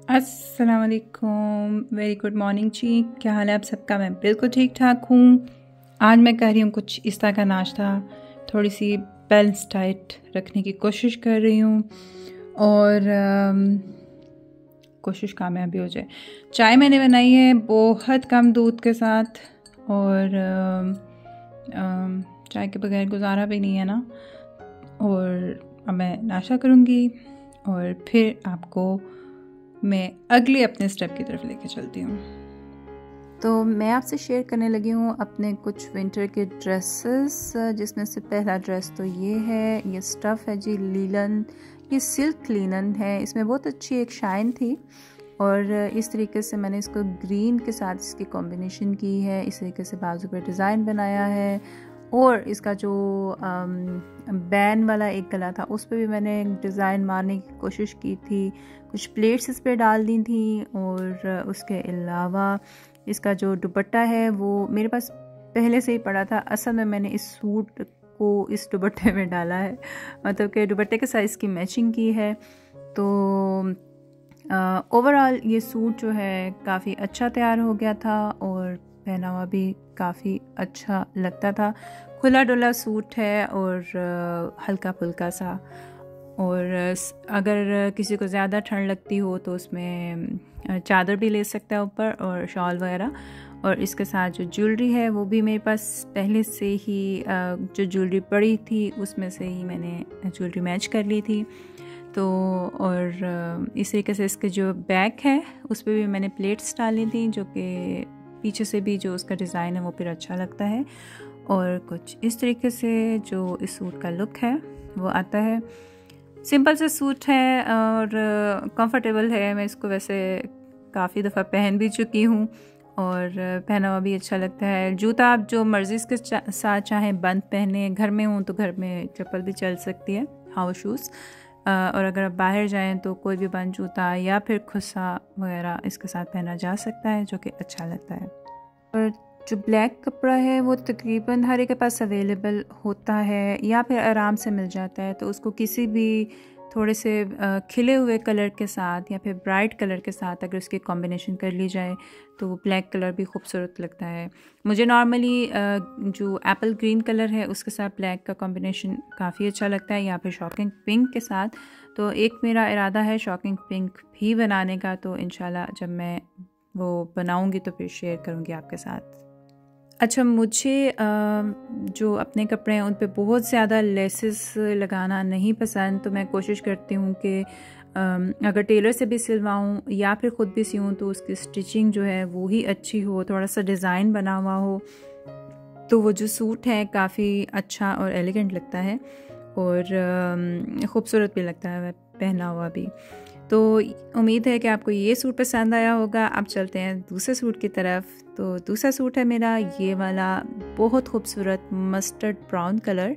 अस्सलाम वालेकुम, very good morning जी। क्या हाल है आप सबका? मैं बिल्कुल ठीक ठाक हूँ। आज मैं कर रही हूँ कुछ इस तरह का नाश्ता, थोड़ी सी बैलेंस डाइट रखने की कोशिश कर रही हूँ और कोशिश कामयाब भी हो जाए। चाय मैंने बनाई है बहुत कम दूध के साथ और चाय के बगैर गुजारा भी नहीं है ना। और अब मैं नाश्ता करूँगी और फिर आपको मैं अगले अपने स्टेप की तरफ लेके चलती हूँ। तो मैं आपसे शेयर करने लगी हूँ अपने कुछ विंटर के ड्रेसेस, जिसमें से पहला ड्रेस तो ये है, ये स्टफ़ है जी लीलन, ये सिल्क लिनन है। इसमें बहुत अच्छी एक शाइन थी और इस तरीके से मैंने इसको ग्रीन के साथ इसकी कॉम्बिनेशन की है। इस तरीके से बाजू पर डिज़ाइन बनाया है और इसका जो बैन वाला एक गला था उस पर भी मैंने डिज़ाइन मारने की कोशिश की थी, कुछ प्लेट्स इस पर डाल दी थी। और उसके अलावा इसका जो दुपट्टा है वो मेरे पास पहले से ही पड़ा था। असल में मैंने इस सूट को इस दुपट्टे में डाला है, मतलब कि दुपट्टे के साइज़ की मैचिंग की है। तो ओवरऑल ये सूट जो है काफ़ी अच्छा तैयार हो गया था और पहना हुआ भी काफ़ी अच्छा लगता था। खुला डुला सूट है और हल्का फुल्का सा। और अगर किसी को ज़्यादा ठंड लगती हो तो उसमें चादर भी ले सकता है ऊपर और शॉल वगैरह। और इसके साथ जो ज्वेलरी है वो भी मेरे पास पहले से ही जो ज्वेलरी पड़ी थी उसमें से ही मैंने ज्वेलरी मैच कर ली थी। तो और इस तरीके से इसके जो बैक है उस पर भी मैंने प्लेट्स डाली थी, जो कि पीछे से भी जो उसका डिज़ाइन है वो फिर अच्छा लगता है। और कुछ इस तरीके से जो इस सूट का लुक है वो आता है। सिंपल सा सूट है और कंफर्टेबल है। मैं इसको वैसे काफ़ी दफ़ा पहन भी चुकी हूँ और पहना हुआ भी अच्छा लगता है। जूता आप जो मर्ज़ी के साथ चाहें बंद पहने, घर में हूँ तो घर में चप्पल भी चल सकती है, हाउस शूज़। और अगर आप बाहर जाएं तो कोई भी बंद जूता या फिर खुस्सा वगैरह इसके साथ पहना जा सकता है, जो कि अच्छा लगता है। और जो ब्लैक कपड़ा है वो तकरीबन हर एक के पास अवेलेबल होता है या फिर आराम से मिल जाता है। तो उसको किसी भी थोड़े से खिले हुए कलर के साथ या फिर ब्राइट कलर के साथ अगर उसकी कॉम्बिनेशन कर ली जाए तो ब्लैक कलर भी खूबसूरत लगता है। मुझे नॉर्मली जो एप्पल ग्रीन कलर है उसके साथ ब्लैक का कॉम्बिनेशन काफ़ी अच्छा लगता है, या फिर शॉकिंग पिंक के साथ। तो एक मेरा इरादा है शॉकिंग पिंक भी बनाने का, तो इंशाल्लाह जब मैं वो बनाऊंगी तो फिर शेयर करूंगी आपके साथ। अच्छा, मुझे जो अपने कपड़े हैं उन पे बहुत ज़्यादा लेसेस लगाना नहीं पसंद। तो मैं कोशिश करती हूँ कि अगर टेलर से भी सिलवाऊँ या फिर ख़ुद भी सियूँ तो उसकी स्टिचिंग जो है वो ही अच्छी हो, थोड़ा सा डिज़ाइन बना हुआ हो, तो वो जो सूट है काफ़ी अच्छा और एलिगेंट लगता है और ख़ूबसूरत भी लगता है पहना हुआ भी। तो उम्मीद है कि आपको ये सूट पसंद आया होगा। अब चलते हैं दूसरे सूट की तरफ। तो दूसरा सूट है मेरा ये वाला, बहुत खूबसूरत मस्टर्ड ब्राउन कलर,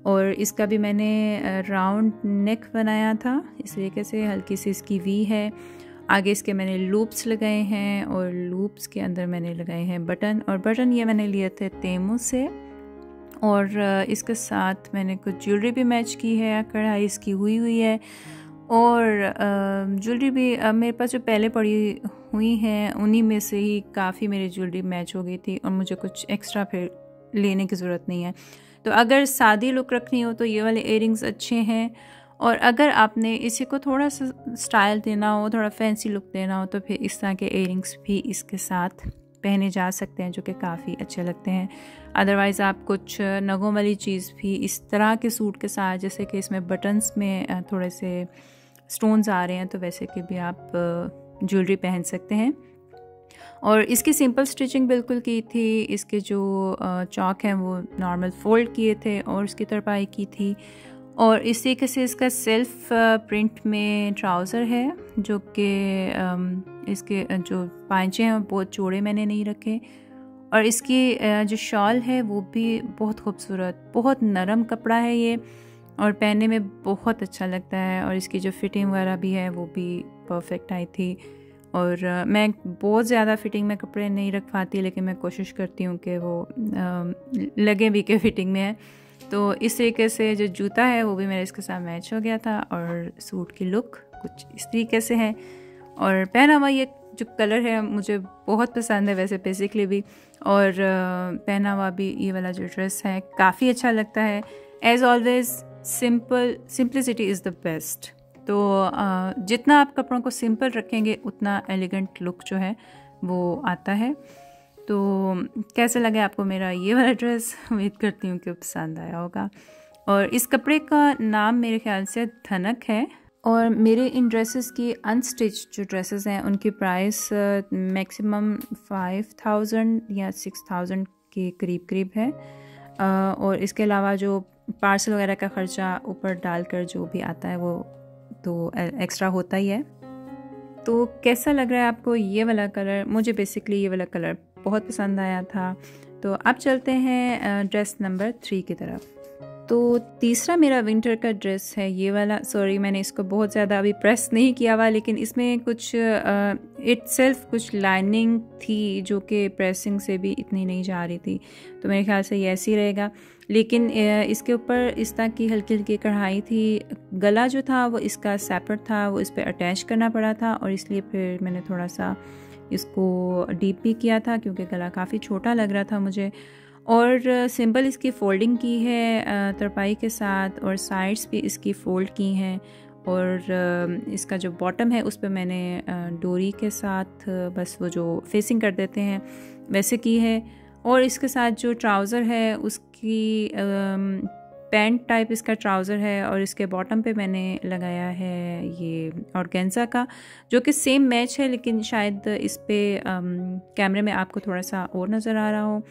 और इसका भी मैंने राउंड नेक बनाया था। इस तरीके से हल्की सी इसकी वी है। आगे इसके मैंने लूप्स लगाए हैं और लूप्स के अंदर मैंने लगाए हैं बटन, और बटन ये मैंने लिए थे तेमू से। और इसके साथ मैंने कुछ ज्वेलरी भी मैच की है, कढ़ाई इसकी हुई है। और ज्वेलरी भी मेरे पास जो पहले पड़ी हुई हैं उन्हीं में से ही काफ़ी मेरी ज्वेलरी मैच हो गई थी और मुझे कुछ एक्स्ट्रा फिर लेने की ज़रूरत नहीं है। तो अगर सादी लुक रखनी हो तो ये वाले इयरिंग्स अच्छे हैं, और अगर आपने इसी को थोड़ा सा स्टाइल देना हो, थोड़ा फैंसी लुक देना हो, तो फिर इस तरह के इयरिंग्स भी इसके साथ पहने जा सकते हैं, जो कि काफ़ी अच्छे लगते हैं। अदरवाइज़ आप कुछ नगों वाली चीज़ भी इस तरह के सूट के साथ, जैसे कि इसमें बटन्स में थोड़े से स्टोन्स आ रहे हैं, तो वैसे के भी आप ज्वेलरी पहन सकते हैं। और इसकी सिंपल स्टिचिंग बिल्कुल की थी। इसके जो चौक हैं वो नॉर्मल फोल्ड किए थे और इसकी तरपाई की थी। और इस तरीके से इसका सेल्फ प्रिंट में ट्राउज़र है, जो कि इसके जो पांचे हैं बहुत चौड़े मैंने नहीं रखे। और इसकी जो शॉल है वो भी बहुत खूबसूरत, बहुत नरम कपड़ा है ये, और पहनने में बहुत अच्छा लगता है। और इसकी जो फिटिंग वगैरह भी है वो भी परफेक्ट आई थी। और मैं बहुत ज़्यादा फिटिंग में कपड़े नहीं रख पाती, लेकिन मैं कोशिश करती हूँ कि वो लगे भी के फिटिंग में है। तो इस तरीके से जो जूता है वो भी मेरे इसके साथ मैच हो गया था, और सूट की लुक कुछ इस तरीके से है। और पहना हुआ ये जो कलर है मुझे बहुत पसंद है वैसे बेसिकली भी, और पहना हुआ भी ये वाला जो ड्रेस है काफ़ी अच्छा लगता है। As always simplicity is the best. तो जितना आप कपड़ों को सिंपल रखेंगे उतना एलिगेंट लुक जो है वो आता है। तो कैसा लगा आपको मेरा ये वाला ड्रेस? उम्मीद करती हूँ कि पसंद आया होगा। और इस कपड़े का नाम मेरे ख्याल से धनक है। और मेरे इन ड्रेसेस की अनस्टिच जो ड्रेसेस हैं उनकी प्राइस मैक्सिमम 5000 या 6000 के करीब है। और इसके अलावा जो पार्सल वगैरह का ख़र्चा ऊपर डालकर जो भी आता है वो तो एक्स्ट्रा होता ही है। तो कैसा लग रहा है आपको ये वाला कलर? मुझे बेसिकली ये वाला कलर बहुत पसंद आया था। तो अब चलते हैं ड्रेस नंबर 3 की तरफ। तो तीसरा मेरा विंटर का ड्रेस है ये वाला। सॉरी मैंने इसको बहुत ज़्यादा अभी प्रेस नहीं किया हुआ, लेकिन इसमें कुछ इटसेल्फ कुछ लाइनिंग थी जो कि प्रेसिंग से भी इतनी नहीं जा रही थी, तो मेरे ख्याल से ये ऐसे ही रहेगा। लेकिन इसके ऊपर इस तरह की हल्की हल्की कढ़ाई थी। गला जो था वो इसका सेपरेट था, वो इस पर अटैच करना पड़ा था, और इसलिए फिर मैंने थोड़ा सा इसको डीप भी किया था क्योंकि गला काफ़ी छोटा लग रहा था मुझे। और सिंपल इसकी फ़ोल्डिंग की है तरपाई के साथ, और साइड्स भी इसकी फ़ोल्ड की हैं। और इसका जो बॉटम है उस पर मैंने डोरी के साथ बस वो जो फेसिंग कर देते हैं वैसे की है। और इसके साथ जो ट्राउज़र है उसकी पैंट टाइप इसका ट्राउज़र है, और इसके बॉटम पे मैंने लगाया है ये ऑर्गेन्जा का, जो कि सेम मैच है, लेकिन शायद इस पे कैमरे में आपको थोड़ा सा और नज़र आ रहा हो।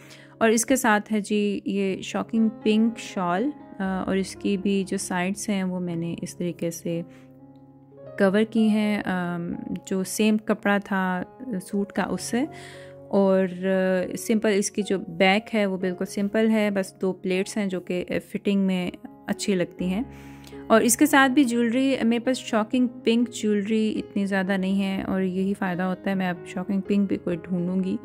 और इसके साथ है जी ये शॉकिंग पिंक शॉल, और इसकी भी जो साइड्स हैं वो मैंने इस तरीके से कवर की हैं, जो सेम कपड़ा था सूट का उससे। और सिंपल इसकी जो बैक है वो बिल्कुल सिंपल है, बस 2 प्लेट्स हैं जो कि फिटिंग में अच्छी लगती हैं। और इसके साथ भी ज्वेलरी, मेरे पास शॉकिंग पिंक ज्वेलरी इतनी ज़्यादा नहीं है, और यही फ़ायदा होता है, मैं अब शॉकिंग पिंक भी कोई ढूंढूंगी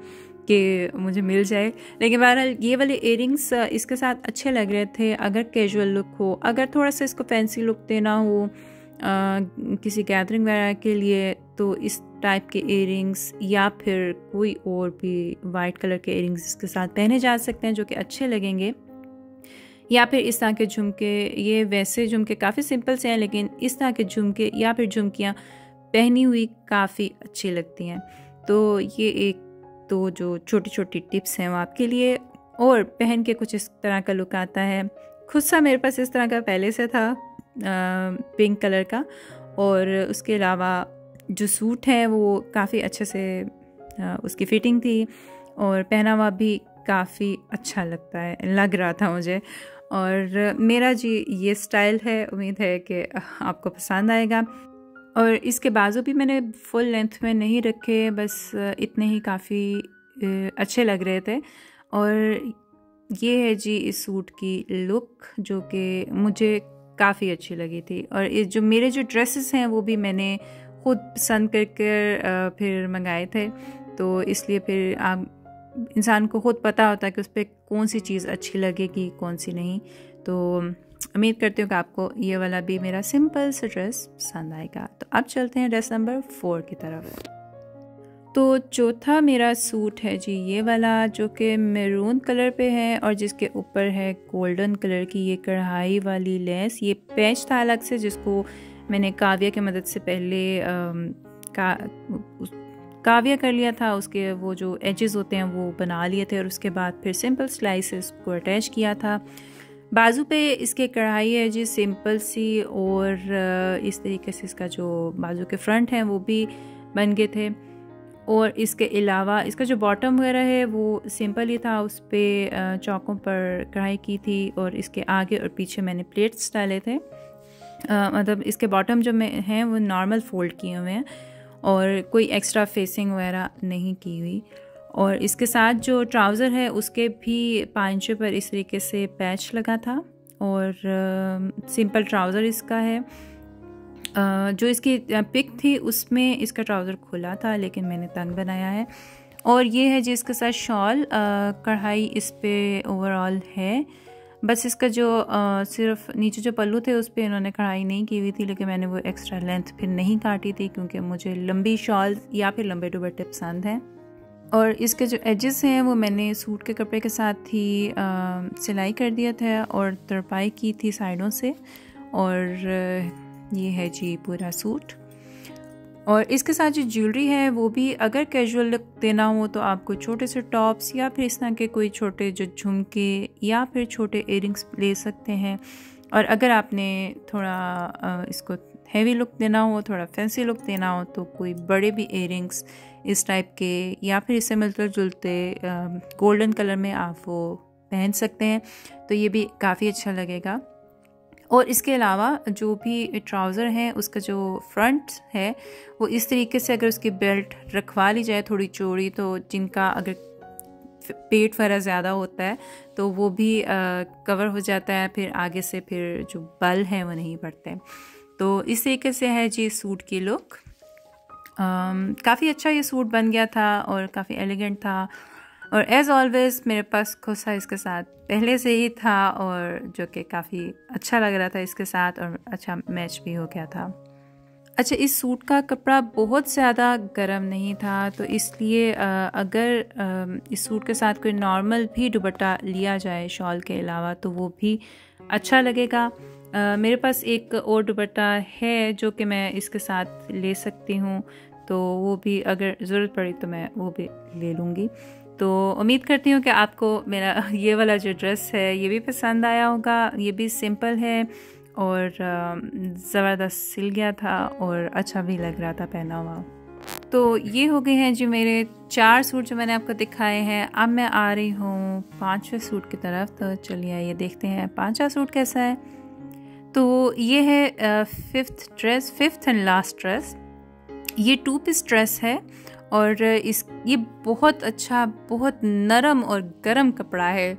कि मुझे मिल जाए। लेकिन बहरहाल ये वाले इयरिंग्स इसके साथ अच्छे लग रहे थे। अगर कैजुअल लुक हो, अगर थोड़ा सा इसको फैंसी लुक देना हो किसी गैदरिंग वगैरह के लिए, तो इस टाइप के इयरिंग्स या फिर कोई और भी वाइट कलर के इयरिंग्स इसके साथ पहने जा सकते हैं जो कि अच्छे लगेंगे। या फिर इस तरह के झुमके, ये वैसे झुमके काफ़ी सिंपल से हैं, लेकिन इस तरह के झुमके या फिर झुमकियाँ पहनी हुई काफ़ी अच्छी लगती हैं। तो ये एक तो जो छोटी छोटी टिप्स हैं वो आपके लिए। और पहन के कुछ इस तरह का लुक आता है। खुद सा मेरे पास इस तरह का पहले से था पिंक कलर का, और उसके अलावा जो सूट है वो काफ़ी अच्छे से उसकी फिटिंग थी, और पहना हुआ भी काफ़ी अच्छा लग रहा था मुझे। और मेरा जी ये स्टाइल है, उम्मीद है कि आपको पसंद आएगा। और इसके बाजू भी मैंने फुल लेंथ में नहीं रखे, बस इतने ही काफ़ी अच्छे लग रहे थे। और ये है जी इस सूट की लुक जो कि मुझे काफ़ी अच्छी लगी थी। और ये जो मेरे जो ड्रेसेस हैं वो भी मैंने खुद पसंद करके फिर मंगाए थे, तो इसलिए फिर आप इंसान को खुद पता होता है कि उस पर कौन सी चीज़ अच्छी लगेगी कौन सी नहीं। तो उम्मीद करती हूँ कि आपको ये वाला भी मेरा सिंपल सा ड्रेस पसंद आएगा। तो अब चलते हैं ड्रेस नंबर 4 की तरफ। तो चौथा मेरा सूट है जी ये वाला, जो कि मैरून कलर पे है और जिसके ऊपर है गोल्डन कलर की ये कढ़ाई वाली लेस। ये पैच था अलग से, जिसको मैंने काव्या की मदद से पहले काव्या कर लिया था। उसके वो जो एजेस होते हैं वो बना लिए थे, और उसके बाद फिर सिंपल स्लाइसेस को अटैच किया था। बाजू पे इसके कढ़ाई है जी सिंपल सी, और इस तरीके से इसका जो बाजू के फ्रंट हैं वो भी बन गए थे। और इसके अलावा इसका जो बॉटम वगैरह है वो सिंपल ही था, उस पर चौकों पर कढ़ाई की थी, और इसके आगे और पीछे मैंने प्लेट्स डाले थे। मतलब इसके बॉटम जो में हैं वो नॉर्मल फोल्ड किए हुए हैं, और कोई एक्स्ट्रा फेसिंग वगैरह नहीं की हुई। और इसके साथ जो ट्राउज़र है उसके भी पांचों पर इस तरीके से पैच लगा था, और सिंपल ट्राउज़र इसका है। जो इसकी पिक थी उसमें इसका ट्राउज़र खुला था, लेकिन मैंने तंग बनाया है। और ये है जिसके साथ शॉल कढ़ाई इस पे ओवरऑल है। बस इसका जो सिर्फ नीचे जो पल्लू थे उस पर इन्होंने कढ़ाई नहीं की हुई थी, लेकिन मैंने वो एक्स्ट्रा लेंथ फिर नहीं काटी थी क्योंकि मुझे लंबी शॉल या फिर लंबे दुपट्टे पसंद हैं। और इसके जो एजेस हैं वो मैंने सूट के कपड़े के साथ ही सिलाई कर दिया था और तरपाई की थी साइडों से। और ये है जी पूरा सूट। और इसके साथ जो ज्वेलरी है वो भी अगर कैजुअल लुक देना हो तो आपको छोटे से टॉप्स या फिर इस तरह के कोई छोटे जो झुमके या फिर छोटे इयररिंग्स ले सकते हैं। और अगर आपने थोड़ा इसको हैवी लुक देना हो, थोड़ा फैंसी लुक देना हो, तो कोई बड़े भी इयररिंग्स इस टाइप के या फिर इससे मिलते जुलते गोल्डन कलर में आप वो पहन सकते हैं, तो ये भी काफ़ी अच्छा लगेगा। और इसके अलावा जो भी ट्राउज़र है उसका जो फ्रंट है वो इस तरीके से अगर उसकी बेल्ट रखवा ली जाए थोड़ी चौड़ी, तो जिनका अगर पेट वगैरह ज़्यादा होता है तो वो भी कवर हो जाता है, फिर आगे से फिर जो बल हैं वो नहीं बढ़ते। तो इस तरीके से है जी सूट की लुक। काफ़ी अच्छा ये सूट बन गया था और काफ़ी एलिगेंट था। और एज़ ऑलवेज़ मेरे पास खोसा इसके साथ पहले से ही था और जो कि काफ़ी अच्छा लग रहा था इसके साथ और अच्छा मैच भी हो गया था। अच्छा, इस सूट का कपड़ा बहुत ज़्यादा गर्म नहीं था, तो इसलिए अगर इस सूट के साथ कोई नॉर्मल भी दुपट्टा लिया जाए शॉल के अलावा तो वो भी अच्छा लगेगा। मेरे पास एक और दुपट्टा है जो कि मैं इसके साथ ले सकती हूँ, तो वो भी अगर ज़रूरत पड़ी तो मैं वो भी ले लूँगी। तो उम्मीद करती हूँ कि आपको मेरा ये वाला जो ड्रेस है ये भी पसंद आया होगा। ये भी सिंपल है और ज़बरदस्त सिल गया था और अच्छा भी लग रहा था पहना हुआ। तो ये हो गए हैं जी मेरे 4 सूट जो मैंने आपको दिखाए हैं। अब मैं आ रही हूँ 5वें सूट की तरफ, तो चलिए ये देखते हैं 5वां सूट कैसा है। तो ये है 5th एंड लास्ट ड्रेस। ये 2 पीस ड्रेस है और ये बहुत अच्छा, बहुत नरम और गर्म कपड़ा है।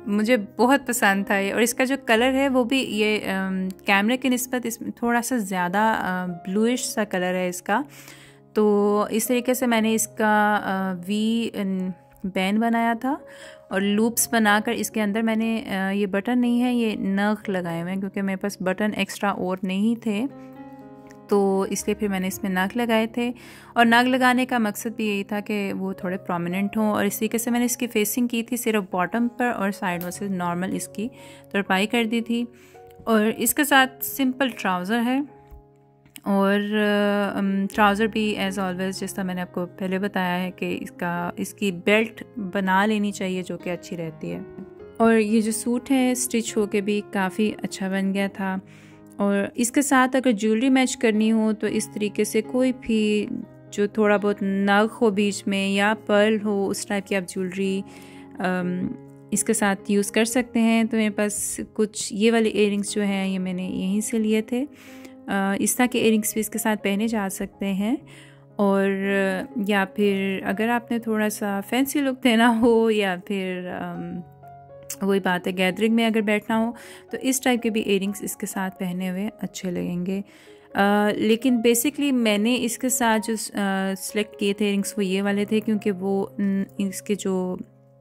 मुझे बहुत पसंद था ये। और इसका जो कलर है वो भी ये कैमरे की निस्बत इसमें थोड़ा सा ज़्यादा ब्लूइश सा कलर है इसका। तो इस तरीके से मैंने इसका वी बैन बनाया था और लूप्स बनाकर इसके अंदर मैंने ये बटन नहीं है, ये नग लगाए हुए हैं क्योंकि मेरे पास बटन एक्स्ट्रा और नहीं थे, तो इसलिए फिर मैंने इसमें नाक लगाए थे। और नाक लगाने का मकसद भी यही था कि वो थोड़े प्रोमिनेंट हों। और इस तरीके से मैंने इसकी फेसिंग की थी सिर्फ बॉटम पर और साइडों से नॉर्मल इसकी तरपाई कर दी थी। और इसके साथ सिंपल ट्राउज़र है और ट्राउज़र भी एज़ ऑलवेज़ जिस तरह मैंने आपको पहले बताया है कि इसकी बेल्ट बना लेनी चाहिए जो कि अच्छी रहती है। और ये जो सूट है स्टिच होके भी काफ़ी अच्छा बन गया था। और इसके साथ अगर ज्वेलरी मैच करनी हो तो इस तरीके से कोई भी जो थोड़ा बहुत नग हो बीच में या पर्ल हो उस टाइप की आप ज्वेलरी इसके साथ यूज़ कर सकते हैं। तो मेरे पास कुछ ये वाले इयररिंग्स जो हैं ये मैंने यहीं से लिए थे। इस तरह के इयररिंग्स भी इसके साथ पहने जा सकते हैं। और या फिर अगर आपने थोड़ा सा फैंसी लुक देना हो या फिर वही बात है गैदरिंग में अगर बैठना हो तो इस टाइप के भी इयररिंग्स इसके साथ पहने हुए अच्छे लगेंगे। लेकिन बेसिकली मैंने इसके साथ जो सिलेक्ट किए थे इयररिंग्स वो ये वाले थे क्योंकि वो इसके जो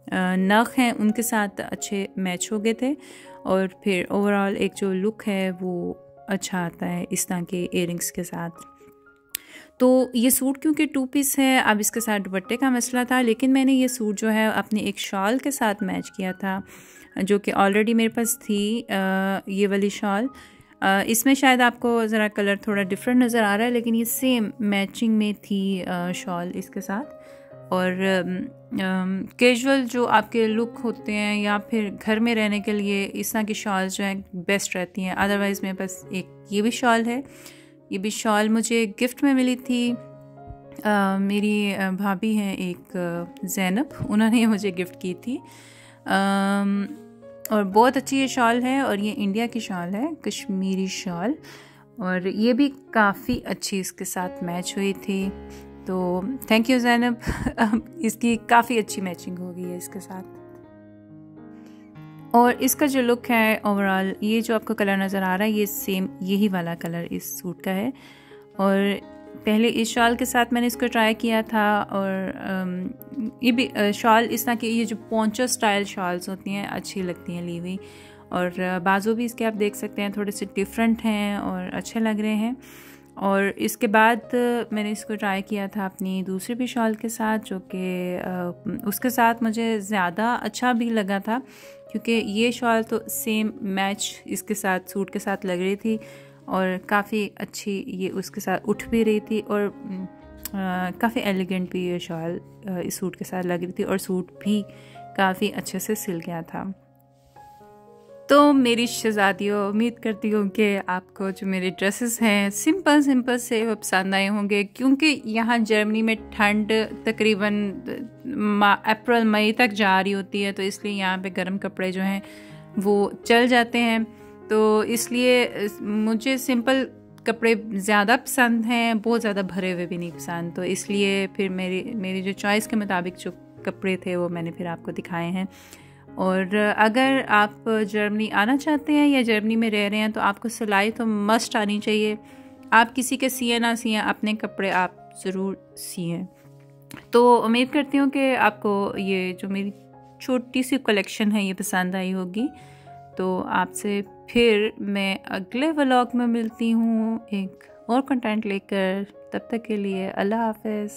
नग हैं उनके साथ अच्छे मैच हो गए थे और फिर ओवरऑल एक जो लुक है वो अच्छा आता है इस तरह के इयररिंग्स के साथ। तो ये सूट क्योंकि 2 पीस है, अब इसके साथ दुपट्टे का मसला था, लेकिन मैंने ये सूट जो है अपने एक शॉल के साथ मैच किया था जो कि ऑलरेडी मेरे पास थी ये वाली शॉल। इसमें शायद आपको ज़रा कलर थोड़ा डिफरेंट नज़र आ रहा है लेकिन ये सेम मैचिंग में थी शॉल इसके साथ। और कैजुअल जो आपके लुक होते हैं या फिर घर में रहने के लिए इस तरह की शॉल जो हैं बेस्ट रहती हैं। अदरवाइज़ मेरे पास एक ये भी शॉल है, ये भी शॉल मुझे गिफ्ट में मिली थी। मेरी भाभी हैं एक ज़ैनब, उन्होंने मुझे गिफ्ट की थी और बहुत अच्छी ये शॉल है और ये इंडिया की शॉल है, कश्मीरी शॉल, और ये भी काफ़ी अच्छी इसके साथ मैच हुई थी। तो थैंक यू ज़ैनब इसकी काफ़ी अच्छी मैचिंग हो गई है इसके साथ। और इसका जो लुक है ओवरऑल ये जो आपको कलर नज़र आ रहा है ये सेम यही वाला कलर इस सूट का है। और पहले इस शॉल के साथ मैंने इसको ट्राई किया था, और ये भी शॉल इस तरह की, ये जो पोंचो स्टाइल शॉल्स होती हैं अच्छी लगती हैं ली हुई, और बाजू भी इसके आप देख सकते हैं थोड़े से डिफरेंट हैं और अच्छे लग रहे हैं। और इसके बाद मैंने इसको ट्राई किया था अपनी दूसरी भी शॉल के साथ, जो कि उसके साथ मुझे ज़्यादा अच्छा भी लगा था, क्योंकि ये शॉल तो सेम मैच इसके साथ सूट के साथ लग रही थी और काफ़ी अच्छी ये उसके साथ उठ भी रही थी, और काफ़ी एलिगेंट भी ये शॉल इस सूट के साथ लग रही थी, और सूट भी काफ़ी अच्छे से सिल गया था। तो मेरी शहज़ादियों, उम्मीद करती हूँ कि आपको जो मेरे ड्रेसेस हैं सिंपल से वो पसंद आए होंगे, क्योंकि यहाँ जर्मनी में ठंड तकरीबन अप्रैल मई तक जा रही होती है, तो इसलिए यहाँ पे गर्म कपड़े जो हैं वो चल जाते हैं। तो इसलिए मुझे सिंपल कपड़े ज़्यादा पसंद हैं, बहुत ज़्यादा भरे हुए भी नहीं पसंद। तो इसलिए फिर मेरी जो चॉइस के मुताबिक जो कपड़े थे वो मैंने फिर आपको दिखाए हैं। और अगर आप जर्मनी आना चाहते हैं या जर्मनी में रह रहे हैं तो आपको सिलाई तो मस्ट आनी चाहिए। आप किसी के सिए ना सिए, अपने कपड़े आप ज़रूर सिएं। तो उम्मीद करती हूँ कि आपको ये जो मेरी छोटी सी कलेक्शन है ये पसंद आई होगी। तो आपसे फिर मैं अगले व्लॉग में मिलती हूँ एक और कंटेंट लेकर। तब तक के लिए अल्लाह हाफ़िज़।